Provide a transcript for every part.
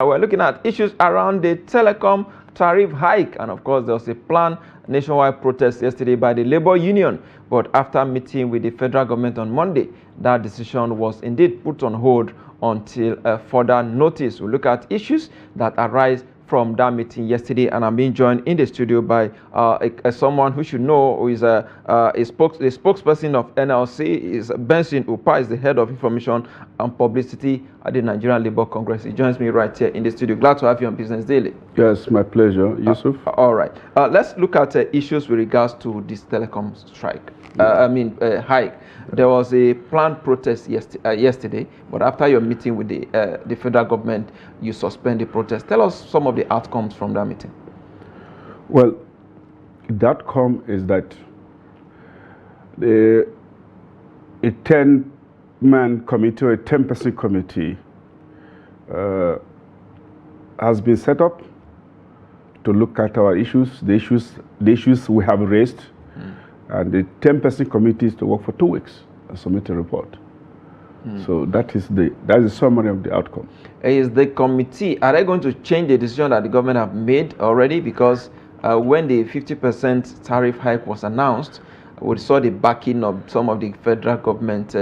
We're looking at issues around the telecom tariff hike, and of course there was a planned nationwide protest yesterday by the labor union, but after meeting with the federal government on Monday, that decision was indeed put on hold until further notice. We'll look at issues that arise from that meeting yesterday, and I'm being joined in the studio by someone who should know, who is the spokesperson of NLC, is Benson Upah, is the head of Information and Publicity at the Nigerian Labour Congress. He joins me right here in the studio. Glad to have you on Business Daily. Yes, my pleasure, Yusuf. All right. Let's look at issues with regards to this telecom strike. Hike. There was a planned protest yesterday, but after your meeting with the federal government, you suspend the protest. Tell us some of the outcomes from that meeting. Well, the outcome is that a 10-man committee or a 10-person committee has been set up to look at our issues, the issues we have raised. And the 10-person committee is to work for 2 weeks and submit a report. So that is the summary of the outcome. Is the committee, are they going to change the decision that the government have made already? Because when the 50% tariff hike was announced, we saw the backing of some of the federal government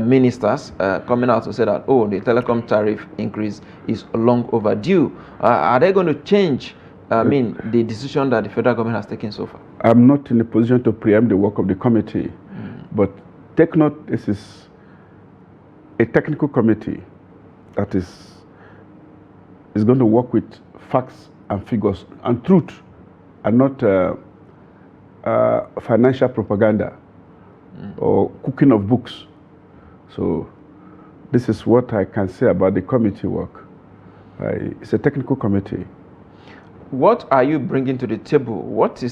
ministers coming out to say that, oh, the telecom tariff increase is long overdue. Are they going to change the decision that the federal government has taken so far? I'm not in a position to preempt the work of the committee, but take note, this is a technical committee that is going to work with facts and figures and truth, and not financial propaganda or cooking of books. So this is what I can say about the committee work. It's a technical committee. What are you bringing to the table? What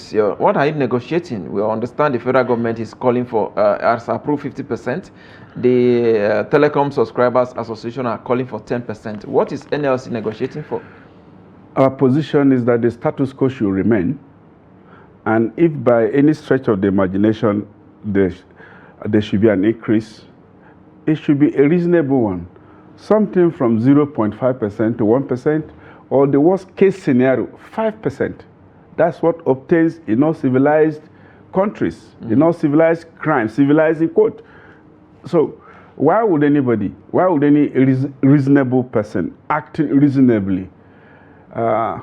are you negotiating? We understand the federal government is calling for as approved 50%. The Telecom Subscribers Association are calling for 10%. What is NLC negotiating for? Our position is that the status quo should remain, and if by any stretch of the imagination there should be an increase, it should be a reasonable one, something from 0.5% to 1%. Or the worst case scenario, 5%. That's what obtains in all civilized countries, in all civilized crimes, civilized in quote. So why would any reasonable person acting reasonably, why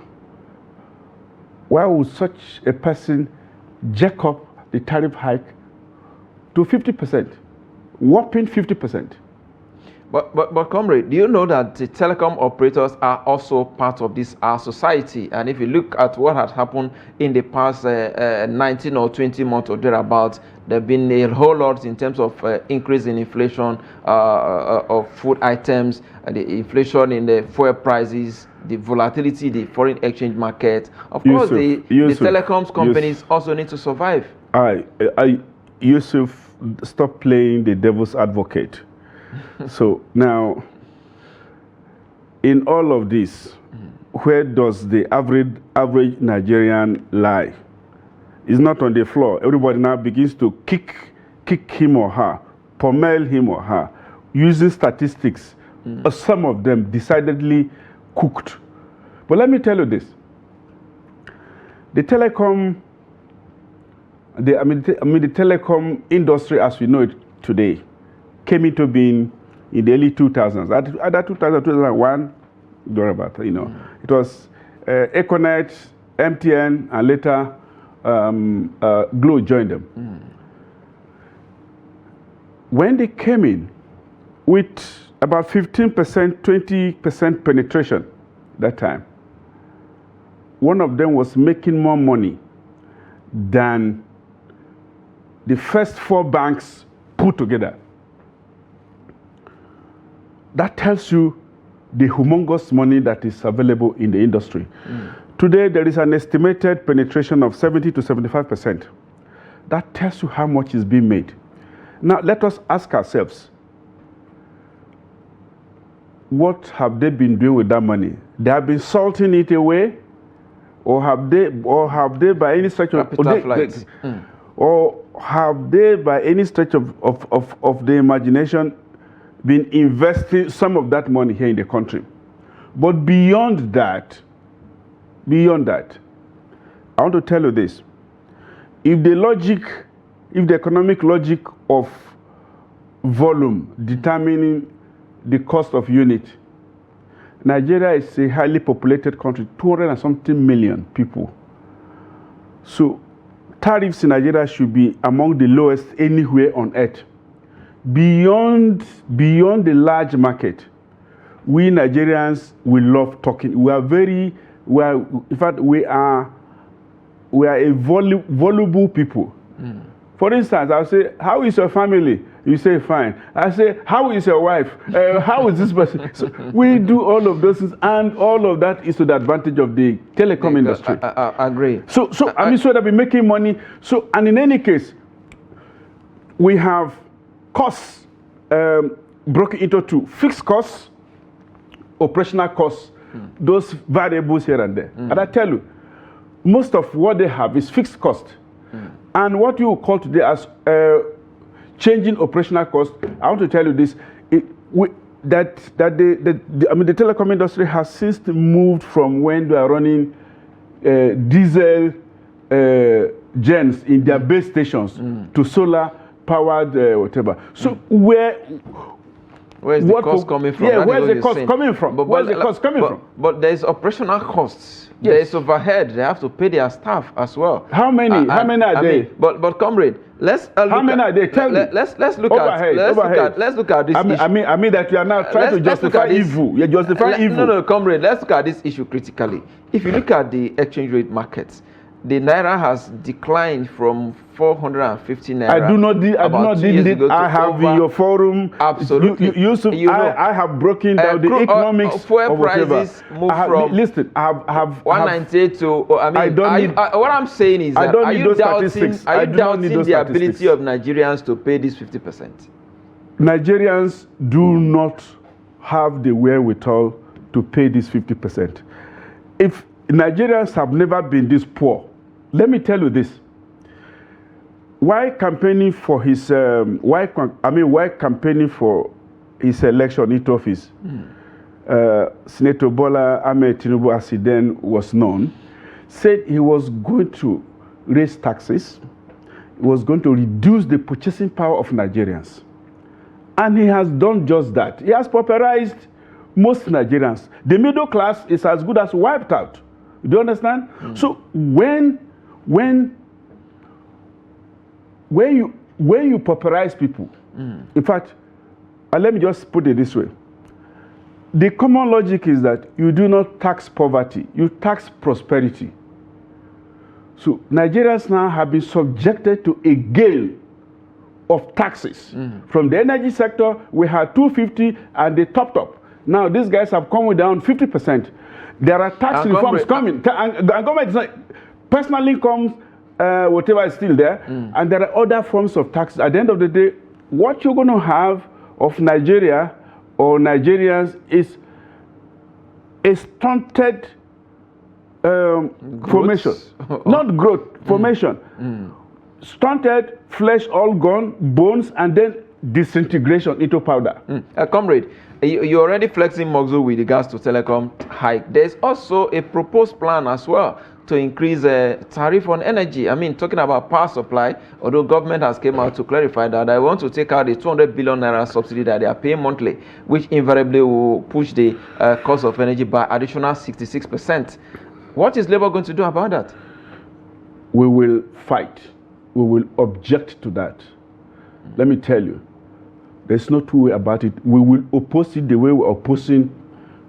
would such a person jack up the tariff hike to 50%, whopping 50%? But comrade, do you know that the telecom operators are also part of this our society? And if you look at what has happened in the past 19 or 20 months or thereabouts, there have been a whole lot in terms of increase in inflation of food items, the inflation in the fuel prices, the volatility, the foreign exchange market. Of course, the telecoms companies also need to survive. Yusuf, stop playing the devil's advocate. So now, in all of this, where does the average Nigerian lie? It's not on the floor. Everybody now begins to kick him or her, pummel him or her, using statistics. Some of them decidedly cooked. But let me tell you this: the telecom, the telecom industry as we know it today came into being in the early 2000s. At 2000, 2001, it was Econet, MTN, and later Glo joined them. When they came in with about 15%, 20% penetration that time, one of them was making more money than the first 4 banks put together. That tells you the humongous money that is available in the industry. Today, there is an estimated penetration of 70 to 75%. That tells you how much is being made. Now, let us ask ourselves, what have they been doing with that money? They have been salting it away, or have they by any stretch of or have they by any stretch of the imagination been investing some of that money here in the country? But beyond that, I want to tell you this. If the economic logic of volume determining the cost of unit, Nigeria is a highly populated country, 200 and something million people. So tariffs in Nigeria should be among the lowest anywhere on earth. Beyond the large market, we Nigerians, we love talking. In fact, we are a voluble people. For instance, I'll say, how is your family? You say, fine. I say, how is your wife? How is this person? So we do all of those things, and all of that is to the advantage of the telecom industry. I agree. So that we're making money. So, and in any case, we have costs broken into two: fixed costs, operational costs, those variables here and there. And I tell you, most of what they have is fixed cost. And what you call today as changing operational cost, I want to tell you this: the telecom industry has since moved from when they are running diesel gens in their base stations to solar powered whatever. So where is the cost coming from? Yeah, where's the cost coming from? Where's the cost coming from? But there's operational costs. Yes. There's overhead. They have to pay their staff as well. How many are they? But comrade, let's how many are they? Tell me. Let's look at this issue. I mean that you are now trying to justify evil. You're justifying evil. No, comrade. Let's look at this issue critically. If you look at the exchange rate markets, the naira has declined from 450 naira. I do not did it. I have in your forum. Absolutely. Yusuf, I have broken down the economics fuel of whatever. prices move from listen, I have 198 to. What I'm saying is that are you doubting the ability of Nigerians to pay this 50%? Nigerians do not have the wherewithal to pay this 50%. If Nigerians have never been this poor, let me tell you this. Why campaigning for his campaigning for his election into office, Senator Bola Ahmed Tinubu, as he then was known, said he was going to raise taxes, he was going to reduce the purchasing power of Nigerians. And he has done just that. He has pauperized most Nigerians. The middle class is as good as wiped out. Do you understand? So when you pauperize people, in fact, let me just put it this way. The common logic is that you do not tax poverty, you tax prosperity. So Nigerians now have been subjected to a gale of taxes. From the energy sector, we had 250 and they topped up. Now these guys have come down 50%. There are tax reforms coming. And government is not, personal incomes, whatever is still there. And there are other forms of taxes. At the end of the day, what you're going to have of Nigeria or Nigerians is a stunted formation. Not growth, formation. Stunted, flesh all gone, bones, and then disintegration into powder. Comrade, you're already flexing muscle with regards to telecom hike. There's also a proposed plan as well to increase tariff on energy. I mean, talking about power supply, although government has came out to clarify that they want to take out the 200 billion naira subsidy that they are paying monthly, which invariably will push the cost of energy by additional 66%. What is Labour going to do about that? We will fight. We will object to that. Let me tell you, there's no two way about it. We will oppose it the way we're opposing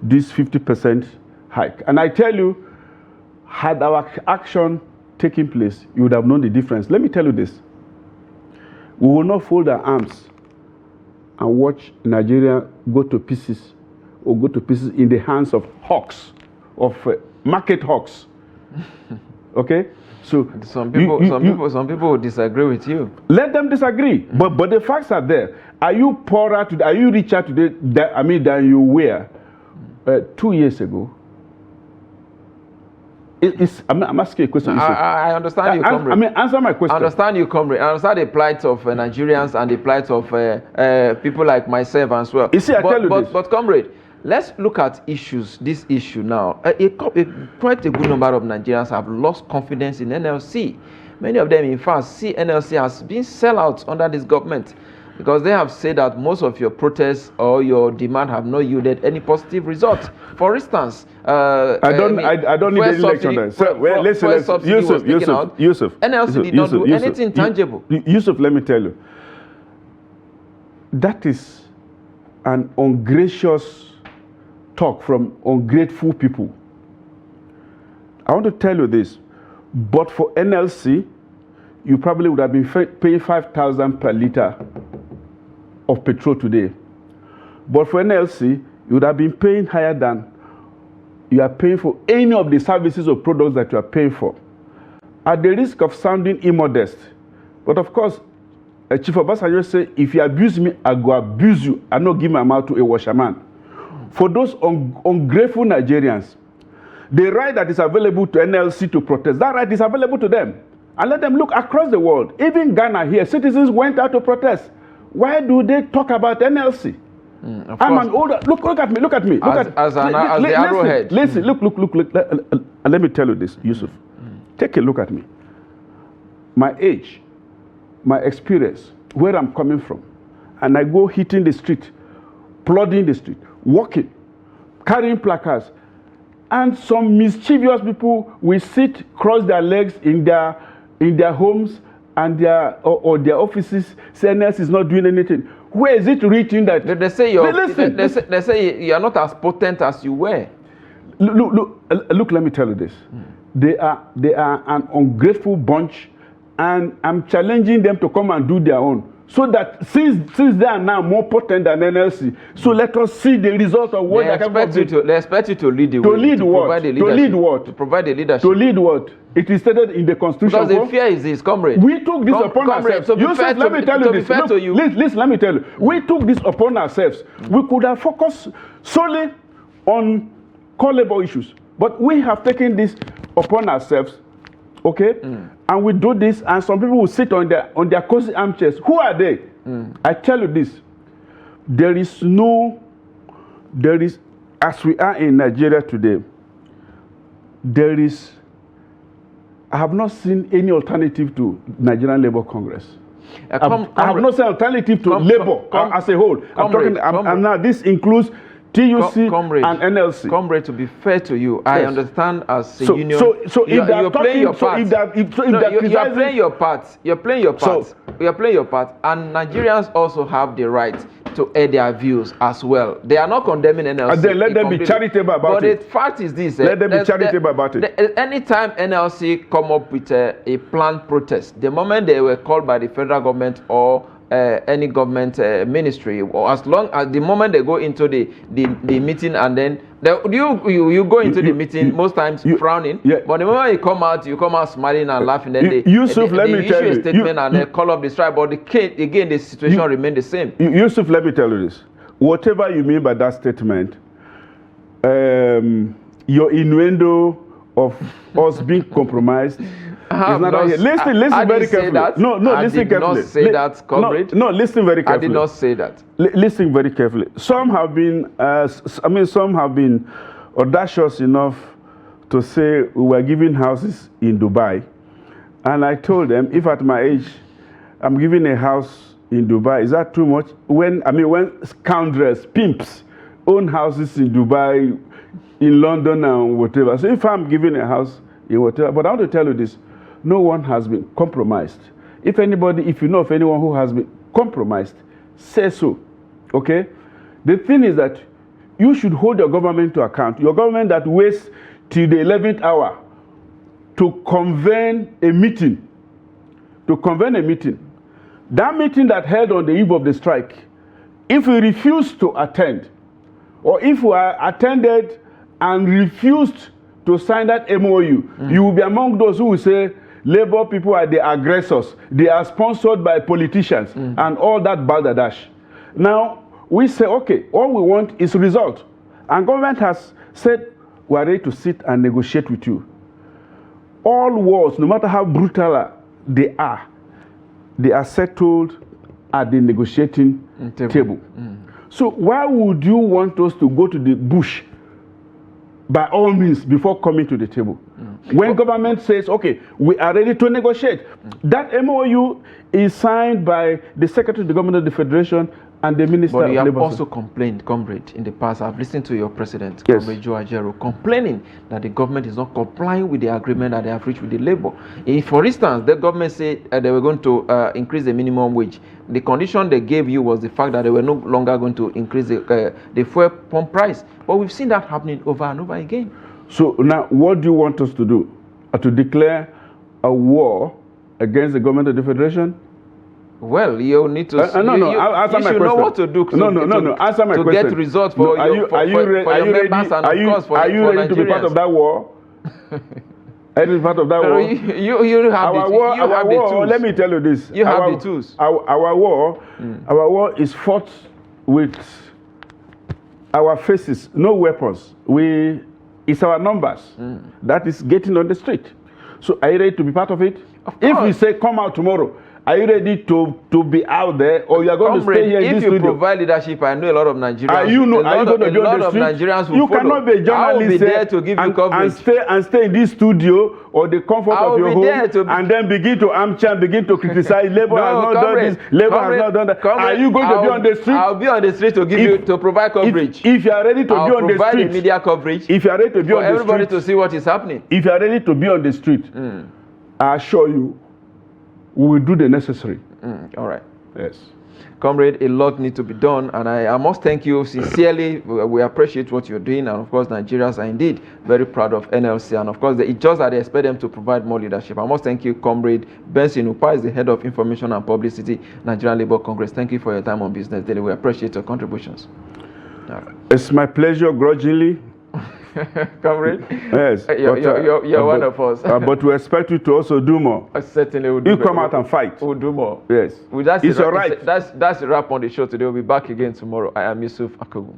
this 50% hike. And I tell you, had our action taken place, you would have known the difference. Let me tell you this. We will not fold our arms and watch Nigeria go to pieces or go to pieces in the hands of hawks, of market hawks. Okay? So some people will disagree with you. Let them disagree, but the facts are there. Are you poorer today? Are you richer today? Than you were 2 years ago? I'm asking a question. I understand you, comrade. Answer my question. I understand you, comrade. I understand the plight of Nigerians and the plight of people like myself as well. You see, I tell you this. But comrade, let's look at issues. This issue now. Quite a good number of Nigerians have lost confidence in NLC. Many of them, in fact, see NLC as being sellouts under this government, because they have said that most of your protests or your demand have not yielded any positive results. For instance, I don't need any lecture on that. So, listen, Yusuf, NLC did not do anything tangible. Yusuf, let me tell you, that is an ungracious talk from ungrateful people. I want to tell you this, but for NLC, you probably would have been paying 5,000 per liter of petrol today. But for NLC, you would have been paying higher than you are paying for any of the services or products that you are paying for. At the risk of sounding immodest, but of course, Chief Obasanjo said, if you abuse me, I go abuse you. I not give my mouth to a washerman. For those ungrateful Nigerians, the right that is available to NLC to protest, that right is available to them. And let them look across the world. Even Ghana here, citizens went out to protest. Why do they talk about NLC? I'm an older. Look at me. Look at me. As the arrowhead. Listen. Look. Let me tell you this, Yusuf. Take a look at me. My age, my experience, where I'm coming from, and I go hitting the street, plodding the street, walking, carrying placards, and some mischievous people will sit, cross their legs in their homes and their offices, say NLC is not doing anything. Where is it written that they say they say you are not as potent as you were? Look, let me tell you this. They are an ungrateful bunch, and I'm challenging them to come and do their own. So that since they are now more potent than NLC, so let us see the result of what they expect you to lead the way. To lead what? To lead what? To provide the leadership. To lead what? It is stated in the Constitution. Because the fear is this, comrade. We took this upon ourselves. So Yusuf, let me tell you this. Listen, let me tell you. We took this upon ourselves. We could have focused solely on core labor issues, but we have taken this upon ourselves. Okay, and we do this, and some people will sit on their cozy armchairs. Who are they? I tell you this: there is, as we are in Nigeria today, I have not seen any alternative to Nigerian Labor Congress. I have not seen alternative to labor as a whole. I'm now. This includes TUC and NLC. Comrade, to be fair to you, yes. I understand as a union. So you're playing your part. You're playing your part. You're playing your part. You're playing your part. And Nigerians also have the right to air their views as well. They are not condemning NLC. And then let them be charitable about it. But the fact is this. Let them be charitable about it. Anytime NLC come up with a planned protest, the moment they were called by the federal government or any government ministry, or as long as the moment they go into the meeting, and then you go into the meeting most times frowning, but the moment you come out smiling and laughing, then Yusuf, let me tell you, a statement and they call up the strike, but again the situation remains the same. Yusuf, let me tell you this: whatever you mean by that statement, your innuendo of us being compromised. Listen very carefully. Listen carefully. I did not say that, comrade. No, listen very carefully. I did not say that. Listen very carefully. Some have been, audacious enough to say we were giving houses in Dubai, and I told them, if at my age I'm giving a house in Dubai, is that too much? When scoundrels, pimps, own houses in Dubai, in London and whatever. So if I'm giving a house in whatever, but I want to tell you this. No one has been compromised. If you know of anyone who has been compromised, say so. Okay? The thing is that you should hold your government to account. Your government that waits till the 11th hour to convene a meeting. That meeting that held on the eve of the strike, if we refuse to attend, or if we are attended and refused to sign that MOU, you will be among those who will say, Labour people are the aggressors. They are sponsored by politicians and all that balderdash. Now, we say, okay, all we want is result. And government has said, we are ready to sit and negotiate with you. All wars, no matter how brutal they are settled at the negotiating table. So why would you want us to go to the bush by all means before coming to the table? When government says, okay, we are ready to negotiate, that MOU is signed by the Secretary of the Government of the Federation and the Minister of Labour. But you have also complained, comrade, in the past. I've listened to your president, yes, Comrade Joe Ajero, complaining that the government is not complying with the agreement that they have reached with the labor. If, for instance, the government said they were going to increase the minimum wage, the condition they gave you was the fact that they were no longer going to increase the fuel pump price. But we've seen that happening over and over again. So now, what do you want us to do? To declare a war against the government of the Federation? Well, you need to. Answer my question. You should know what to do. No. Answer my question. To get results for your members and of course for Nigerians. Are you ready to be part of that war? Are you part of that war? You have the tools. Let me tell you this. You have the tools. Our war is fought with our faces, no weapons. It's our numbers that is getting on the street. So are you ready to be part of it? If we say come out tomorrow, are you ready to be out there, or you are going to stay here in this studio? If you provide leadership, I know a lot of Nigerians. Are you going to be on the street? Nigerians will you follow. Cannot be a journalist. I will be there to give you coverage. And stay in this studio or the comfort of your home, and then begin to armchair and begin to criticize. Labor has not done this. Labor has not done that. Are you going to be on the street? I'll be on the street to provide coverage. If you are ready to be on the street, provide media coverage. If you are ready to be on the street, for everybody to see what is happening. If you are ready to be on the street, I assure you, we will do the necessary. All right. Yes. Comrade, a lot needs to be done, and I must thank you sincerely. We appreciate what you're doing, and of course, Nigerians are indeed very proud of NLC, and of course, it's just that they expect them to provide more leadership. I must thank you, Comrade Benson Upah, is the head of Information and Publicity, Nigerian Labour Congress. Thank you for your time on Business Daily. We appreciate your contributions. It's my pleasure, grudgingly. Comrade? Yes. You're one of us. But we expect you to also do more. I certainly will do more. You come out and fight. We'll do more. Yes. It's all right. That's a wrap on the show today. We'll be back again tomorrow. I am Yusuf Akogu.